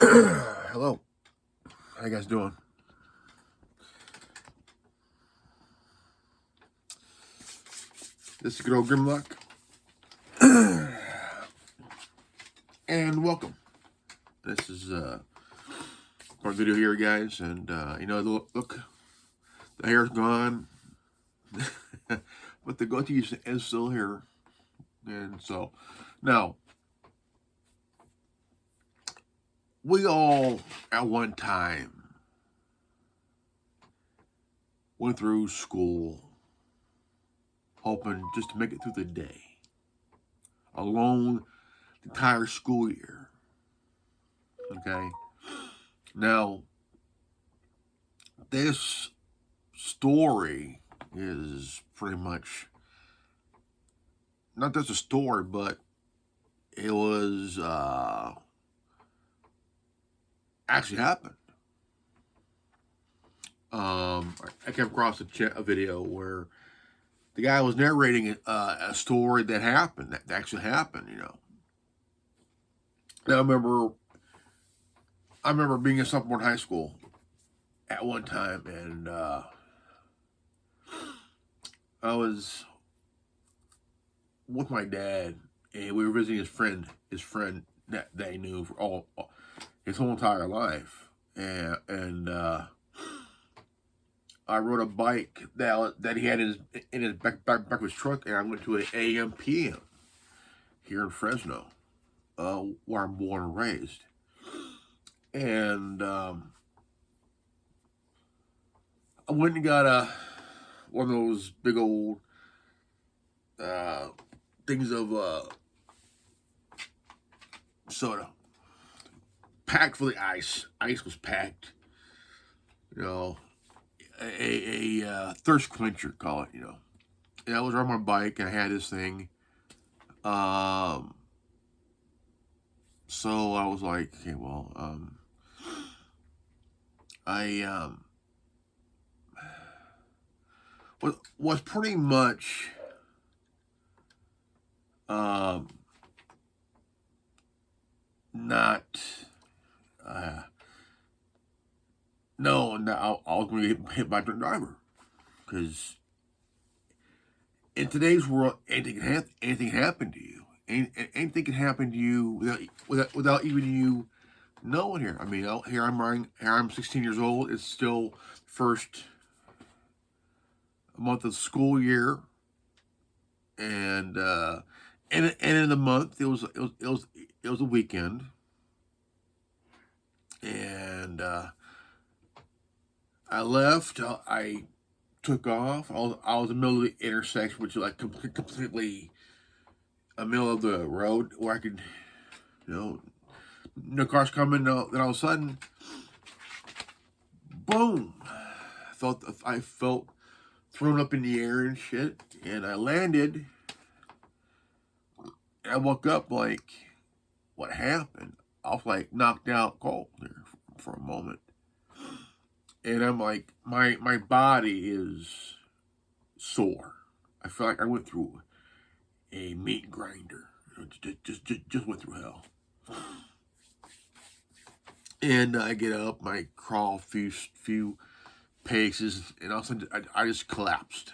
Hello. How you guys doing? This is good old Grimlock. And welcome. This is our video here, guys. And look, the hair's gone. But the goatee is still here. And so now we all at one time went through school hoping just to make it through the day, alone the entire school year. Okay, now this story is pretty much not just a story, but it was actually happened. I came across a video where the guy was narrating a story that happened, that actually happened, Now, I remember being a sophomore in high school at one time, and I was with my dad, and we were visiting his friend that he knew for his whole entire life, and I rode a bike that he had in his back of his truck, and I went to an AM/PM here in Fresno, where I'm born and raised. And I went and got one of those big old things of soda, packed for the ice. Ice was packed, a thirst quencher, call it, And I was on my bike, and I had this thing. So I was like, okay, well, I was pretty much not no, I was going to get hit by a drunk driver, because in today's world, anything can happen to you. Anything can happen to you without even you knowing. Here, I mean, here I'm 16 years old. It's still first month of school year, and in the month it was a weekend, and I left. I took off. I was in the middle of the intersection, which is like completely a middle of the road where I could, no cars coming. No, then all of a sudden, boom! I felt thrown up in the air and shit, and I landed. And I woke up like, what happened? I was like knocked out cold there for a moment. And I'm like, my body is sore. I feel like I went through a meat grinder. Just went through hell. And I get up, I crawl a few paces, and all of a sudden I just collapsed.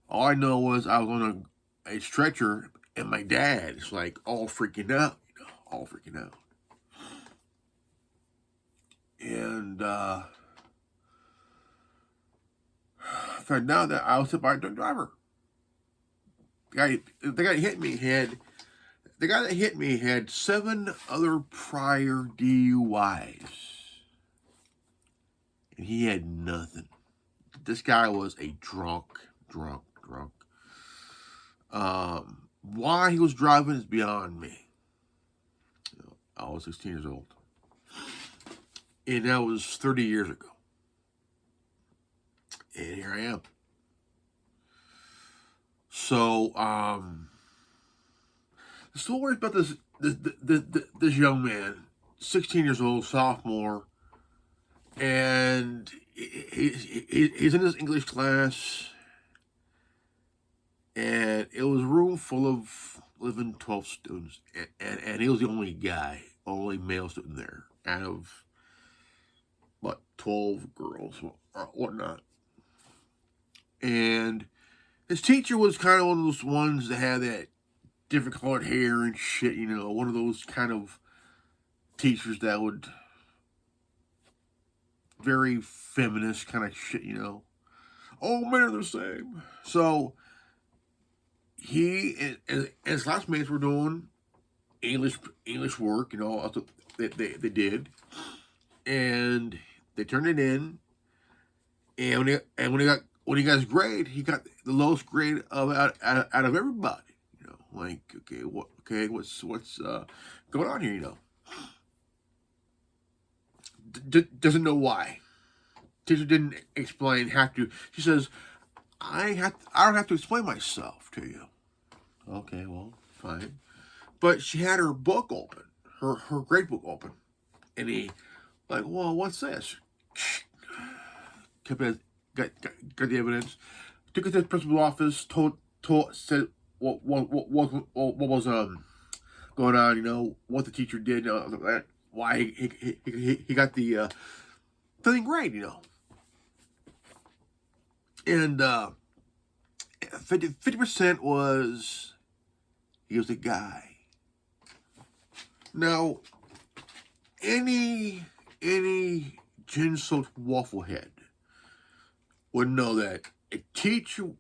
All I know was I was on a stretcher, and my dad is like all freaking out, all freaking out. And I found out that I was hit by a drunk driver. The guy that hit me had 7 other prior DUIs, and he had nothing. This guy was a drunk. Why he was driving is beyond me. I was 16 years old, and that was 30 years ago. And here I am. So, the story about this young man, 16 years old, sophomore, and he's in his English class, and it was a room full of 11, 12 students, and he was the only guy, only male student there out of, what, 12 girls or whatnot. And his teacher was kind of one of those ones that had that different colored hair and shit, you know, one of those kind of teachers that would, very feminist kind of shit, you know. All men are the same. So he and his classmates were doing English work, you know, they did, and they turned it in, and when he got his grade, he got the lowest grade out of everybody, you know. Like, what's going on here, you know. Doesn't know why. Teacher didn't explain. She says, I don't have to explain myself to you. Okay, well, fine. But she had her book open, her grade book open, and he like, well, what's this? Got the evidence. Took it to the principal's office. Said what was going on. You know what the teacher did. Why he got the thing grade. You know, and 50% was he was a guy. Now, any gin-soaked waffle head would know that a teacher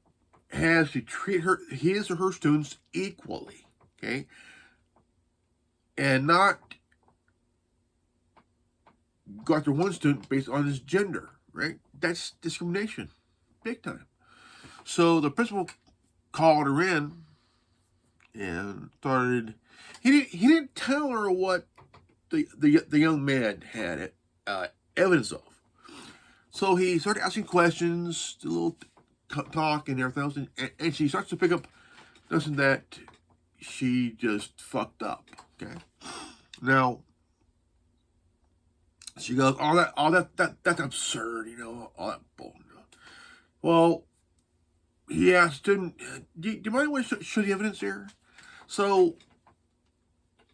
has to treat his or her students equally, okay, and not go after one student based on his gender, right? That's discrimination, big time. So the principal called her in and started. He didn't tell her what the young man had evidence of. So he started asking questions, a little talk and everything else, and she starts to pick up nothing that she just fucked up. Okay, now she goes, that's absurd, you know, all that bull. Well, he asked him, do you mind when I show the evidence here? So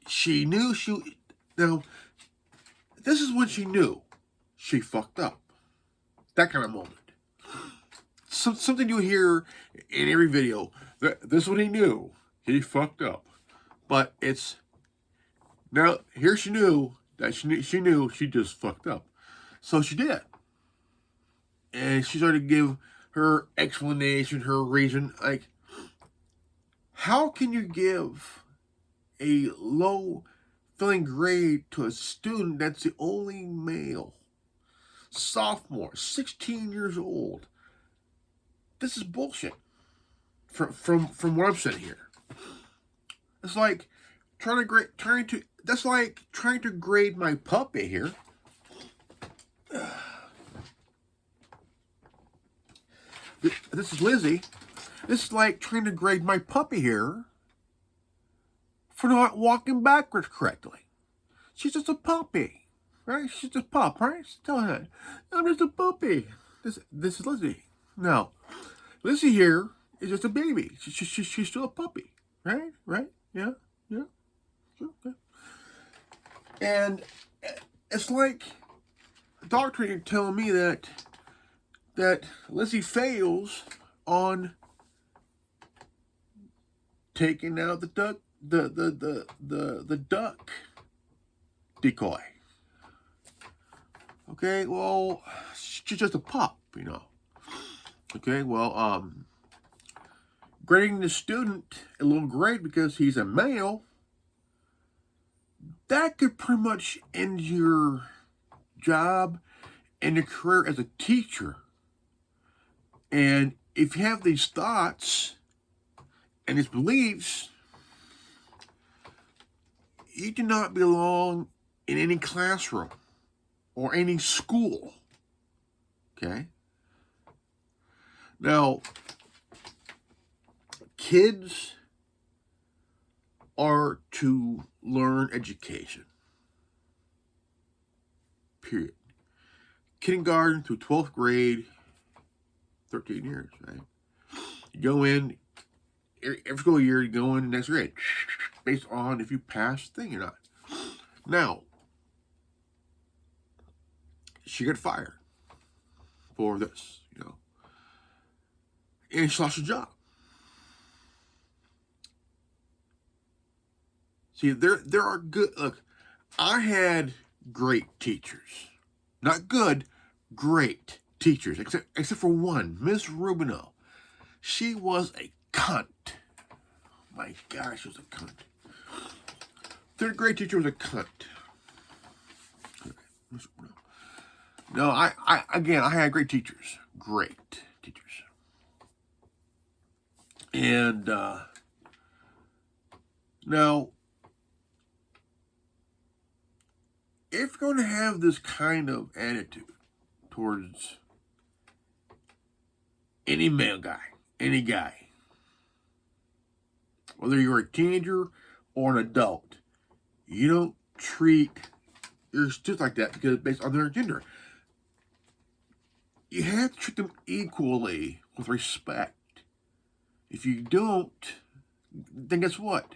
she knew now, this is when she knew she fucked up. That kind of moment. Something you hear in every video. This is when he knew he fucked up. But it's, now, here she knew that she knew she just fucked up. So she did. And she started to give her explanation, her reason. Like, how can you give a low filling grade to a student that's the only male? Sophomore, 16 years old. This is bullshit. From what I'm saying here. It's like that's like trying to grade my puppy here. This is Lizzie. This is like trying to grade my puppy here for not walking backwards correctly. She's just a puppy, right? She's just a pup, right? Tell her, I'm just a puppy. This is Lizzie. No, Lizzie here is just a baby. She's still a puppy, right? Right? Yeah. Sure. Okay. And it's like Indoctrinating telling me that Lizzie fails on taking out the duck, the duck decoy. Okay, well, she's just a pup, you know. Okay, well, grading the student a little grade because he's a male, that could pretty much end your job and your career as a teacher. And if you have these thoughts and these beliefs, you do not belong in any classroom or any school. Okay? Now, kids are to learn education. Period. Kindergarten through 12th grade, 13 years, right? You go in, every school year, you go in the next grade, based on if you pass the thing or not. Now, she got fired for this, and she lost her job. See, there are good. Look, I had great teachers, not good, great teachers, except for one, Miss Rubino. She was a cunt. My gosh, she was a cunt. Third grade teacher was a cunt. No, I had great teachers. Great teachers. And now, if you're going to have this kind of attitude towards any male guy, any guy, whether you're a teenager or an adult, you don't treat your students like that because based on their gender. You have to treat them equally with respect. If you don't, then guess what?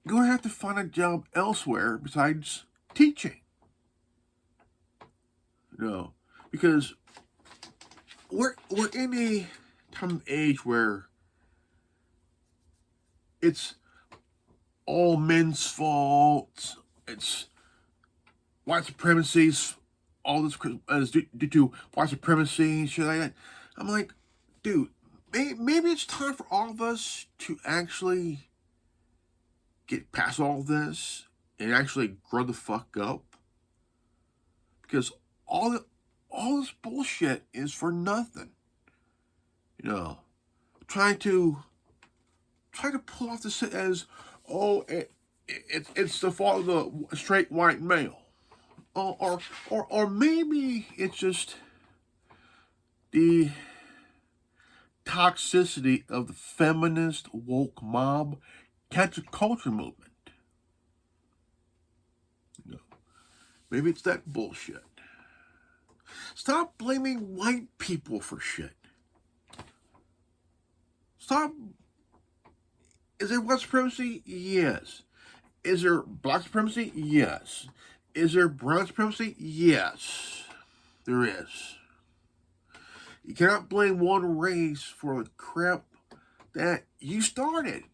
You're going to have to find a job elsewhere besides teaching. Because we're in a time of age where it's all men's fault. It's white supremacy's all this is due to white supremacy and shit like that. I'm like, dude, maybe it's time for all of us to actually get past all of this and actually grow the fuck up. Because all this bullshit is for nothing. Trying to pull off this as, it's the fault of the straight white male. Or maybe it's just the toxicity of the feminist woke mob cancel culture movement. Maybe it's that bullshit. Stop blaming white people for shit. Stop. Is there white supremacy? Yes. Is there black supremacy? Yes. Is there brown supremacy? Yes. There is. You cannot blame one race for the crap that you started.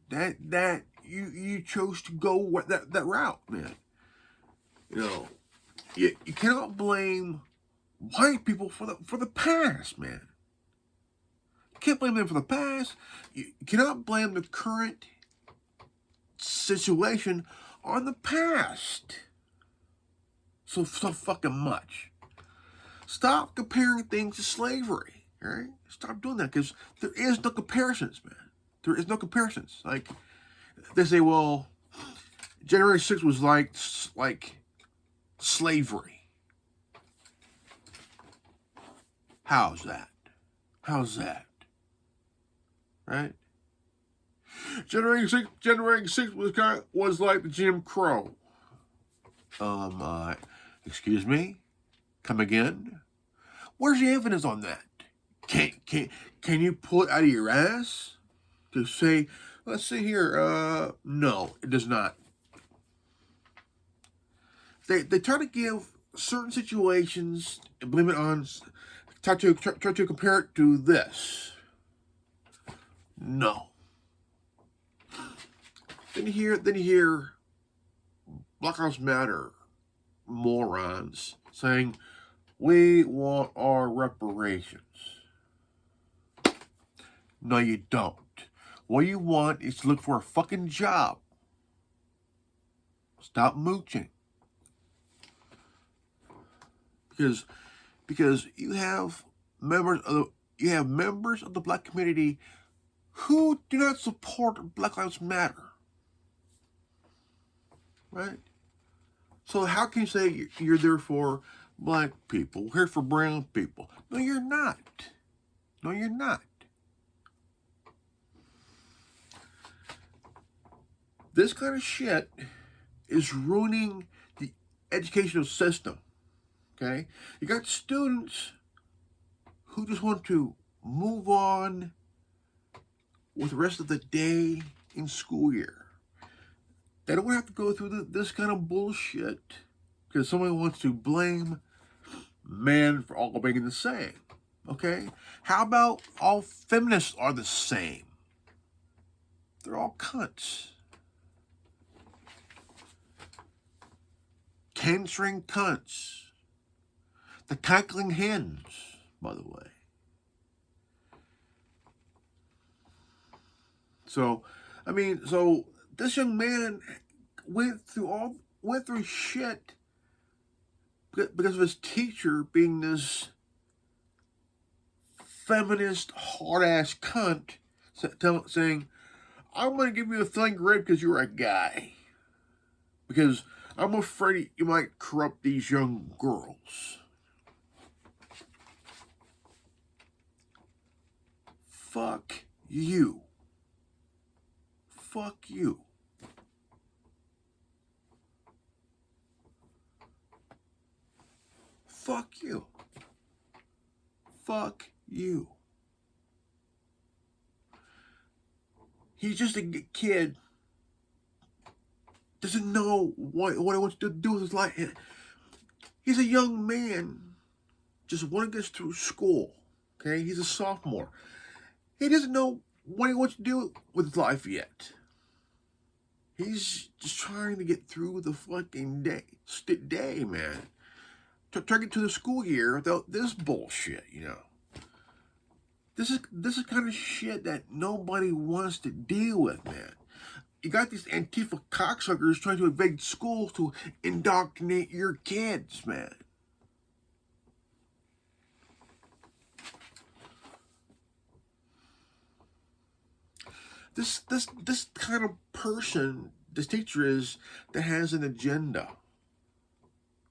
That you chose to go that route, man. You cannot blame white people for the past, man. You can't blame them for the past. You cannot blame the current situation on the past. So fucking much. Stop comparing things to slavery, right? Stop doing that, because there is no comparisons, man. There is no comparisons. Like, they say, well, January 6th was like slavery. How's that? Right? January 6th was like the Jim Crow. Excuse me? Come again? Where's the evidence on that? Can you pull it out of your ass to say, let's see here, no, it does not. They try to give certain situations and blame it on, try to compare it to this. No. Then you hear Black Lives Matter morons saying, we want our reparations. No, you don't. What you want is to look for a fucking job. Stop mooching. Because you have members of the black community who do not support Black Lives Matter. Right? So how can you say you're there for black people, we're here for brown people? No, you're not. No, you're not. This kind of shit is ruining the educational system. Okay? You got students who just want to move on with the rest of the day in school year. They don't have to go through this kind of bullshit because someone wants to blame men for all being the same. Okay? How about all feminists are the same? They're all cunts. Ten-string cunts. The cackling hens, by the way. So, I mean, this young man went through shit because of his teacher being this feminist hard-ass cunt saying, I'm going to give you a thing grade because you're a guy. Because I'm afraid you might corrupt these young girls. Fuck you. Fuck you. Fuck you. Fuck you. He's just a kid. Doesn't know what he wants to do with his life. He's a young man. Just want to get through school. Okay? He's a sophomore. He doesn't know what he wants to do with his life yet. He's just trying to get through the fucking day, man. Try to get to the school year without this bullshit, you know. This is kind of shit that nobody wants to deal with, man. You got these Antifa cocksuckers trying to invade schools to indoctrinate your kids, man. This kind of person, this teacher is, that has an agenda.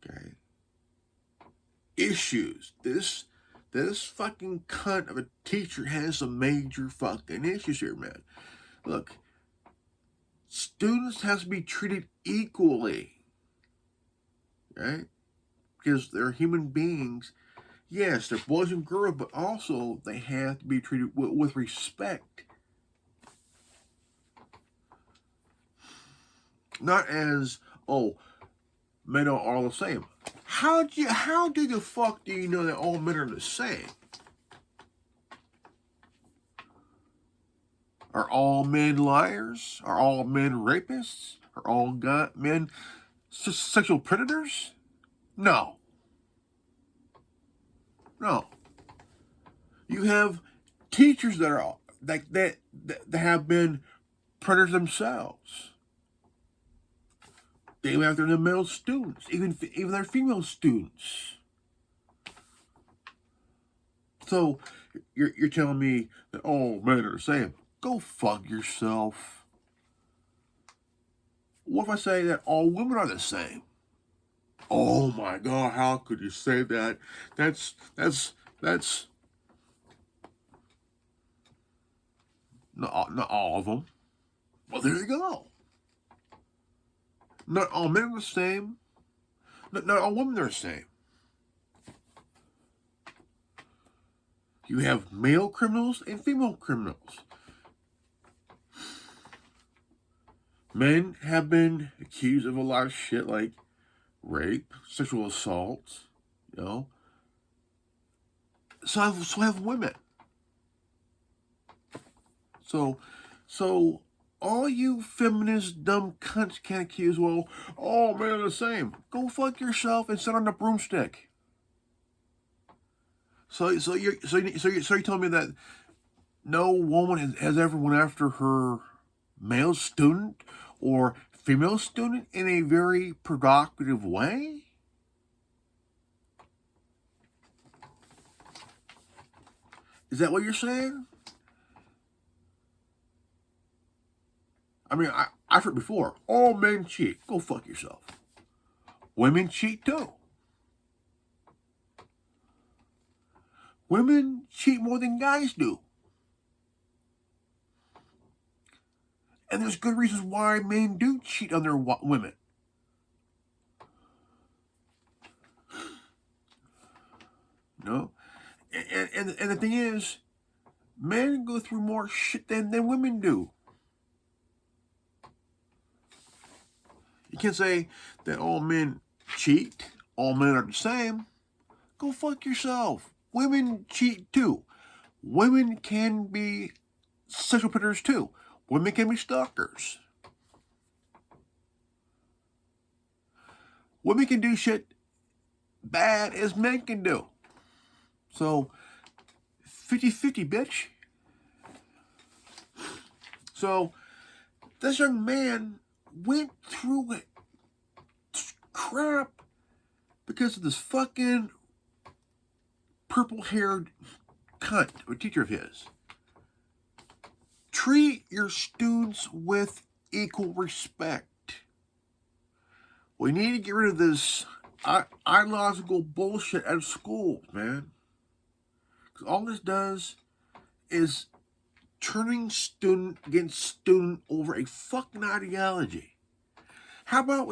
Okay. Issues. This fucking cunt of a teacher has some major fucking issues here, man. Look, students have to be treated equally, right? Because they're human beings. Yes, they're boys and girls, but also they have to be treated with respect. Not as, oh, men are all the same. How the fuck do you know that all men are the same? Are all men liars? Are all men rapists? Are all men sexual predators? No. No. You have teachers that are that have been predators themselves. They have their male students, even their female students. So you're telling me that all men are the same? Go fuck yourself. What if I say that all women are the same? Oh my God, how could you say that? That's not all of them. Well, there you go. Not all men are the same. Not all women are the same. You have male criminals and female criminals. Men have been accused of a lot of shit like rape, sexual assault, you know. So have women. So all you feminist dumb cunts can't accuse, well, all men are the same. Go fuck yourself and sit on the broomstick. So you're telling me that no woman has ever went after her male student or female student in a very provocative way? Is that what you're saying? I mean, I've heard before, all men cheat. Go fuck yourself. Women cheat too. Women cheat more than guys do. And there's good reasons why men do cheat on their women. No? And the thing is, men go through more shit than women do. You can't say that all men cheat, all men are the same. Go fuck yourself. Women cheat too. Women can be sexual predators too. Women can be stalkers. Women can do shit bad as men can do. So, 50-50, bitch. So, this young man went through it. Crap because of this fucking purple-haired cunt, a teacher of his. Treat your students with equal respect. We need to get rid of this ideological bullshit out of schools, man. Because all this does is turning student against student over a fucking ideology. How about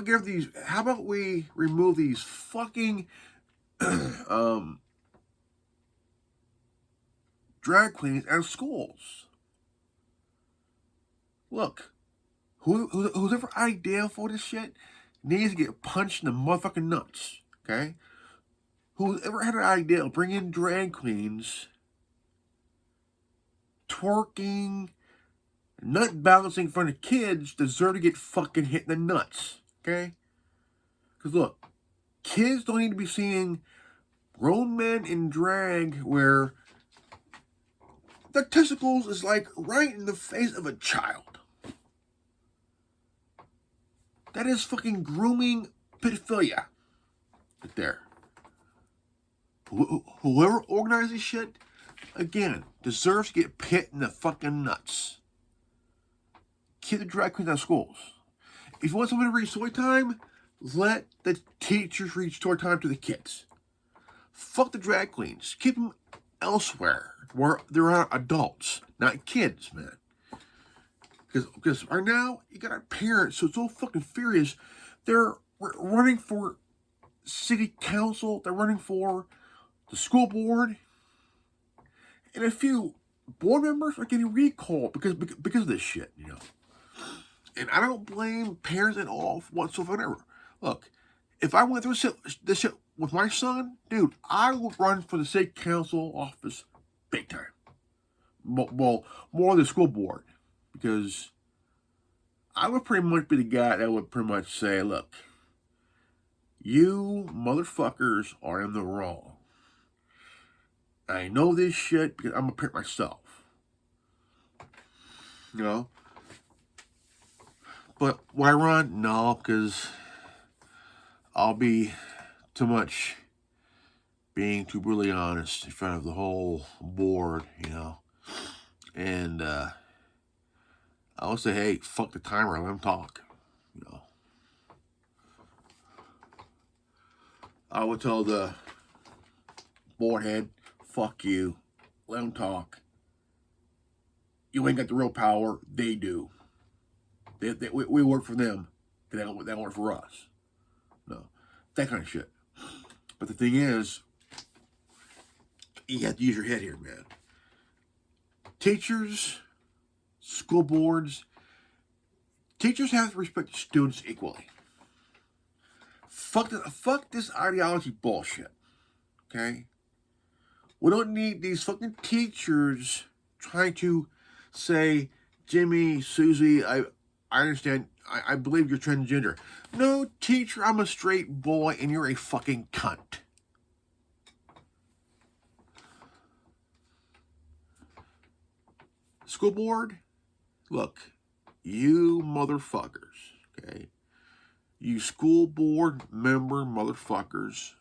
we remove these fucking drag queens out of schools? Look, who's ever ideal for this shit needs to get punched in the motherfucking nuts, okay? Who's ever had an idea of bringing in drag queens, twerking, nut balancing in front of kids deserve to get fucking hit in the nuts, okay? Because look, kids don't need to be seeing grown men in drag where the testicles is like right in the face of a child. That is fucking grooming pedophilia right there. Whoever organizes shit, again, deserves to get hit in the fucking nuts. Keep the drag queens out of schools. If you want someone to read story time, let the teachers read story time to the kids. Fuck the drag queens. Keep them elsewhere where they're adults, not kids, man. Because right now, you got our parents so fucking furious. They're running for city council. They're running for the school board. And a few board members are getting recalled because of this shit, you know. And I don't blame parents at all whatsoever. Look, if I went through this shit with my son, dude, I would run for the city council office big time. Well, more the school board. Because I would pretty much be the guy that would pretty much say, look, you motherfuckers are in the wrong. I know this shit because I'm a parent myself. You know? But will I run? No, because I'll be too much being too brutally honest in front of the whole board, you know? And, I would say, hey, fuck the timer, let him talk, you know. I would tell the board head, fuck you, let him talk. You ain't got the real power, they do. We work for them, they don't work for us. No, that kind of shit. But the thing is, you have to use your head here, man. Teachers, school boards, teachers have to respect students equally. Fuck this ideology bullshit, okay? We don't need these fucking teachers trying to say, Jimmy, Susie, I understand, I believe you're transgender. No, teacher, I'm a straight boy and you're a fucking cunt. School board, look, you motherfuckers, okay? You school board member motherfuckers.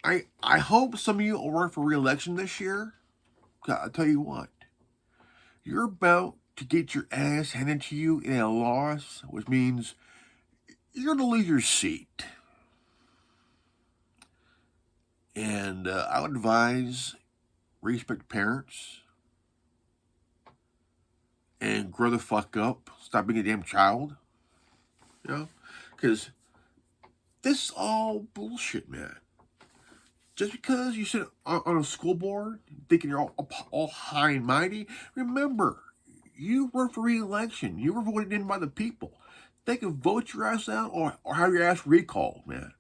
I hope some of you will run for re-election this year. I'll tell you what. You're about to get your ass handed to you in a loss, which means you're going to lose your seat. And I would advise respect parents and grow the fuck up. Stop being a damn child. You know? Because this is all bullshit, man. Just because you sit on a school board thinking you're all high and mighty, remember, you run for re-election. You were voted in by the people. they can vote your ass out or have your ass recalled, man.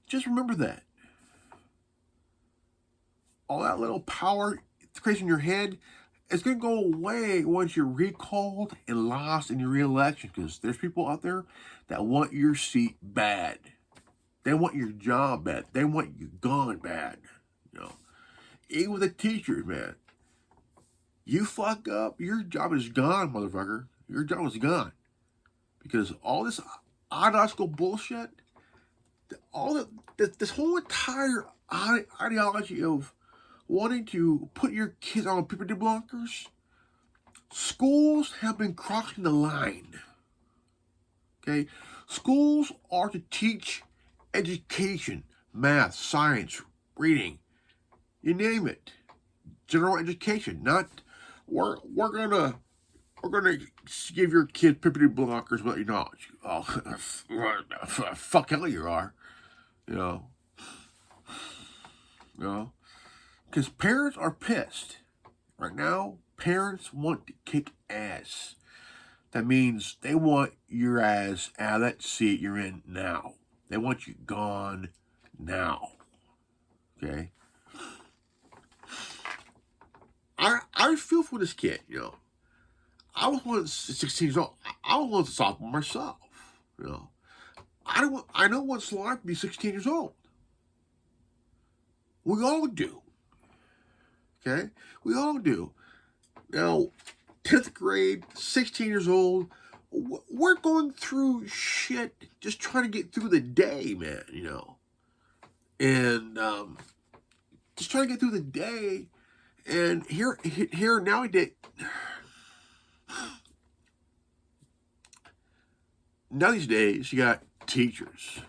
Just remember that. All that little power it's creates in your head, it's going to go away once you're recalled and lost in your re-election, because there's people out there that want your seat bad. They want your job bad. They want you gone bad. You know, even with the teachers, man. You fuck up, your job is gone, motherfucker. Your job is gone. Because all this ideological bullshit, this whole entire ideology of wanting to put your kids on puberty blockers, schools have been crossing the line. Okay? Schools are to teach education, math, science, reading, you name it. General education, not we're gonna give your kid puberty blockers without your knowledge. Oh, fuck hell you are, you know. You know, because parents are pissed right now. Parents want to kick ass. That means they want your ass out of that seat you're in now. They want you gone now. Okay. I feel for this kid, you know. I was once 16 years old. I was once a sophomore myself, you know. I know what it's like to be 16 years old. We all do. Okay? We all do. Now, 10th grade, 16 years old, we're going through shit just trying to get through the day, man, you know. And just trying to get through the day. And here nowadays, these days, you got teachers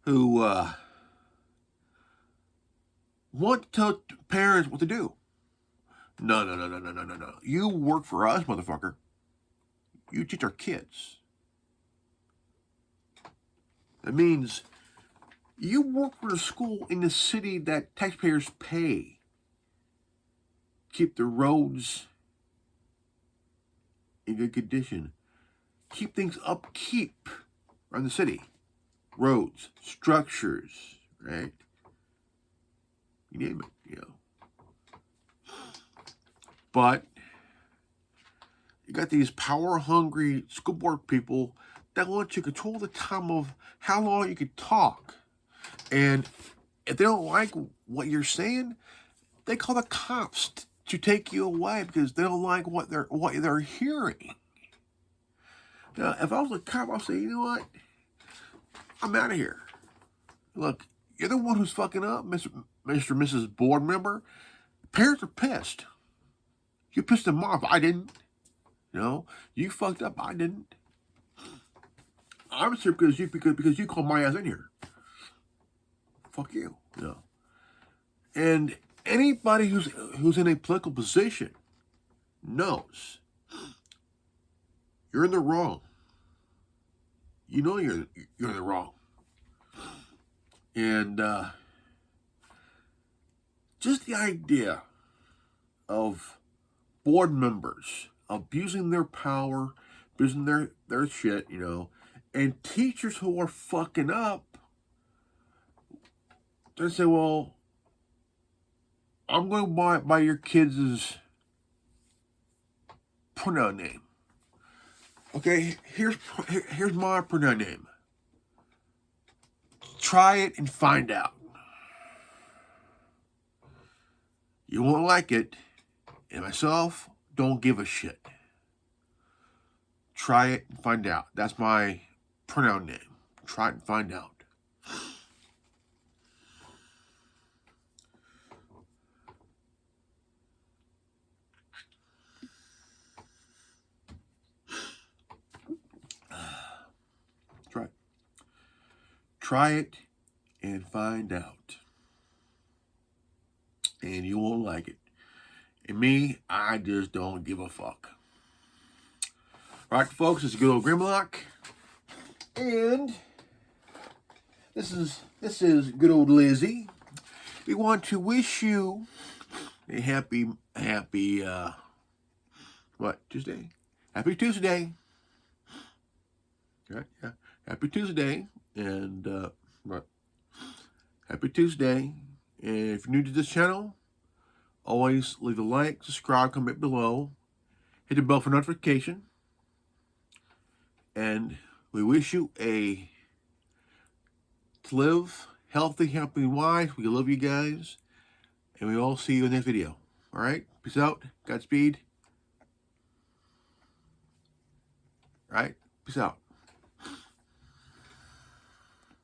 who want to tell parents what to do. No. You work for us, motherfucker. You teach our kids. That means you work for a school in the city that taxpayers pay. Keep the roads in good condition. Keep things upkeep around the city. Roads, structures, right? You name it, you know. But you got these power-hungry school board people that want to control the time of how long you can talk. And if they don't like what you're saying, they call the cops to take you away because they don't like what they're hearing. Now, if I was a cop, I'd say, you know what? I'm out of here. Look, you're the one who's fucking up, Mr. and Mrs. Board member. Parents are pissed. You pissed them off. I didn't. You know, you fucked up. I didn't. I'm upset because you called my ass in here. Fuck you. You know. And anybody who's in a political position knows you're in the wrong. You know you're in the wrong. And just the idea of board members abusing their power, abusing their shit, you know, and teachers who are fucking up, they say, well, I'm going to buy your kids' pronoun name. Okay, here's my pronoun name. Try it and find out. You won't like it, and myself don't give a shit. Try it and find out. That's my pronoun name. Try it and find out. Try it and find out. And you won't like it. And me, I just don't give a fuck. All right, folks, it's good old Grimlock. And this is good old Lizzie. We want to wish you a happy Tuesday? Happy Tuesday. Right? Yeah. Happy Tuesday. And, right. Happy Tuesday. And if you're new to this channel, always leave a like, subscribe, comment below. Hit the bell for notification. And we wish you to live healthy, happy life. We love you guys. And we all see you in that video. All right? Peace out. Godspeed. All right? Peace out.